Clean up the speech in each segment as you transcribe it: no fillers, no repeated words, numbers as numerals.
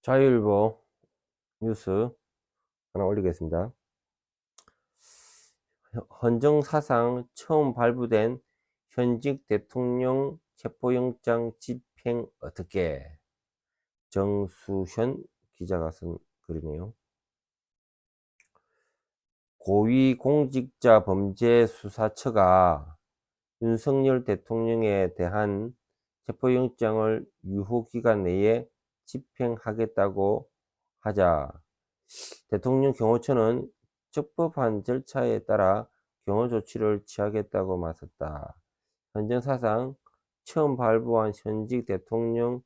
자유일보 뉴스 하나 올리겠습니다. 헌정사상 처음 발부된 현직 대통령 체포영장 집행 어떻게? 정수현 기자가 쓴 글이네요. 고위공직자범죄수사처가 윤석열 대통령에 대한 체포영장을 유효기간 내에 집행하겠다고 하자 대통령 경호처는 적법한 절차에 따라 경호 조치를 취하겠다고 맞섰다. 헌정사상 처음 발부한 현직 대통령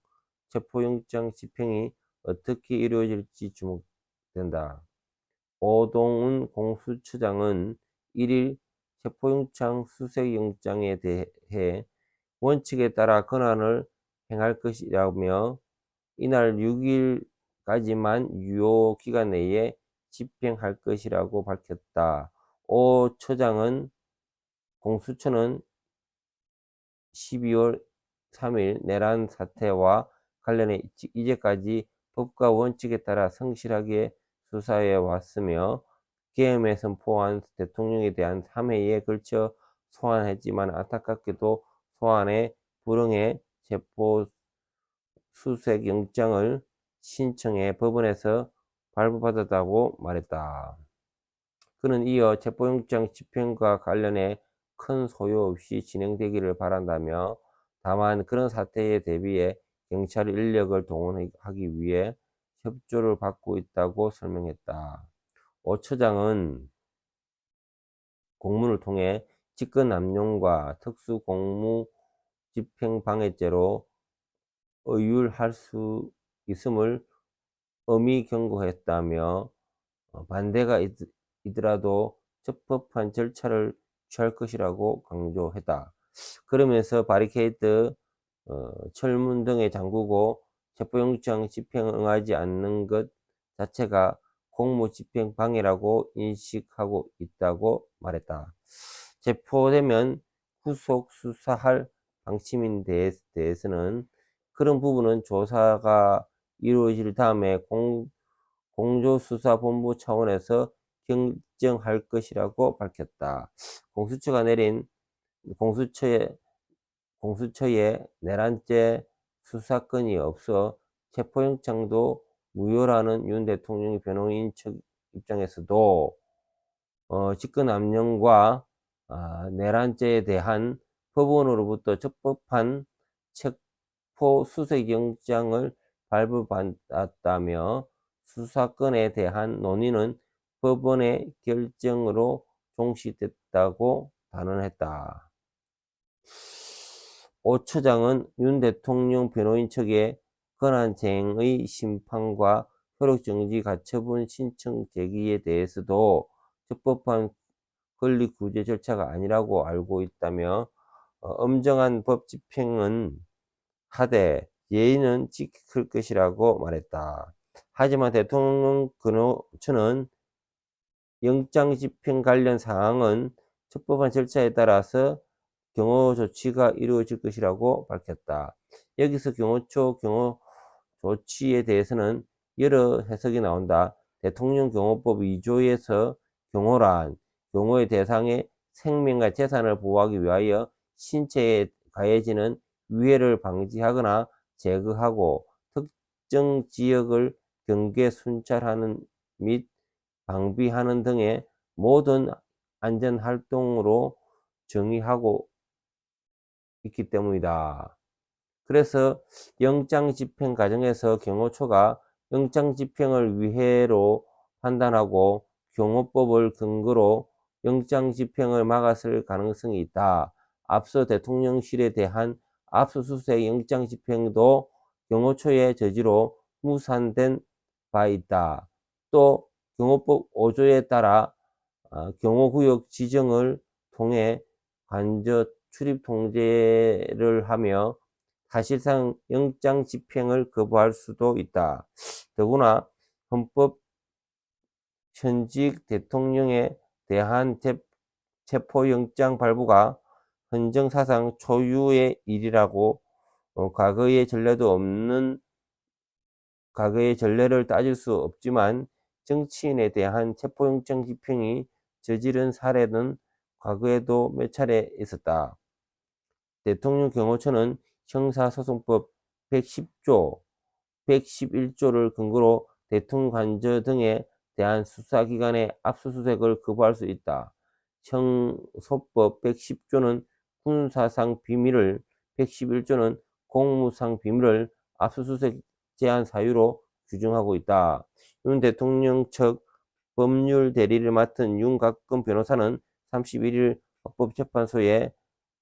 체포영장 집행이 어떻게 이루어질지 주목된다. 오동훈 공수처장은 1일 체포영장 수색영장에 대해 원칙에 따라 권한을 행할 것이라며 이날 6일까지만 유효기간 내에 집행할 것이라고 밝혔다. 오 처장은 공수처는 12월 3일 내란 사태와 관련해 이제까지 법과 원칙에 따라 성실하게 수사해 왔으며 계엄에 선포한 대통령에 대한 3회에 걸쳐 소환했지만 안타깝게도 소환에 불응해 체포 수색 영장을 신청해 법원에서 발부받았다고 말했다. 그는 이어 체포영장 집행과 관련해 큰 소요 없이 진행되기를 바란다며 다만 그런 사태에 대비해 경찰 인력을 동원하기 위해 협조를 받고 있다고 설명했다. 오 처장은 공문을 통해 직권남용과 특수공무집행방해죄로 의율할 수 있음을 엄히 경고했다며 반대가 있더라도 적법한 절차를 취할 것이라고 강조했다. 그러면서 바리케이드, 철문 등에 잠그고 체포영장 집행에 응하지 않는 것 자체가 공무집행 방해라고 인식하고 있다고 말했다. 체포되면 구속 수사할 방침인 대해서는 그런 부분은 조사가 이루어질 다음에 공조수사본부 차원에서 결정할 것이라고 밝혔다. 공수처가 내린 공수처에 내란죄 수사권이 없어 체포영장도 무효라는 윤 대통령의 변호인 측 입장에서도 직권남용과 내란죄에 대한 법원으로부터 적법한 체포 수색영장을 발부받았다며 수사권에 대한 논의는 법원의 결정으로 종식됐다고 단언했다. 오 처장은 윤 대통령 변호인 측의 권한쟁의 심판과 효력정지 가처분 신청 제기에 대해서도 적법한 권리구제 절차가 아니라고 알고 있다며 엄정한 법 집행은 하되 예의는 지킬 것이라고 말했다. 하지만 대통령 근호처는 영장 집행 관련 사항은 적법한 절차에 따라서 경호 조치가 이루어질 것이라고 밝혔다. 여기서 경호처 경호 조치에 대해서는 여러 해석이 나온다. 대통령 경호법 2조에서 경호란 경호의 대상의 생명과 재산을 보호하기 위하여 신체에 가해지는 위해를 방지하거나 제거하고 특정 지역을 경계 순찰하는 및 방비하는 등의 모든 안전활동으로 정의하고 있기 때문이다. 그래서 영장 집행 과정에서 경호처가 영장 집행을 위해로 판단하고 경호법을 근거로 영장 집행을 막았을 가능성이 있다. 앞서 대통령실에 대한 압수수색 영장 집행도 경호처의 저지로 무산된 바 있다. 또 경호법 5조에 따라 경호구역 지정을 통해 관저 출입 통제를 하며 사실상 영장 집행을 거부할 수도 있다. 더구나 헌법 현직 대통령에 대한 체포영장 발부가 헌정사상 초유의 일이라고 과거의 전례도 없는 과거의 전례를 따질 수 없지만 정치인에 대한 체포영장 집행이 저지른 사례는 과거에도 몇 차례 있었다. 대통령 경호처는 형사소송법 110조, 111조를 근거로 대통령 관저 등에 대한 수사기관의 압수수색을 거부할 수 있다. 형소법 110조는 군사상 비밀을, 111조는 공무상 비밀을 압수수색 제한 사유로 규정하고 있다. 윤 대통령 측 법률 대리를 맡은 윤곽근 변호사는 31일 헌법재판소에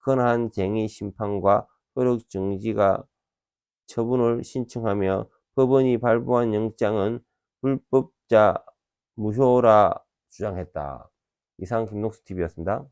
권한쟁의 심판과 효력 정지가 처분을 신청하며 법원이 발부한 영장은 불법자 무효라 주장했다. 이상 김농수TV였습니다.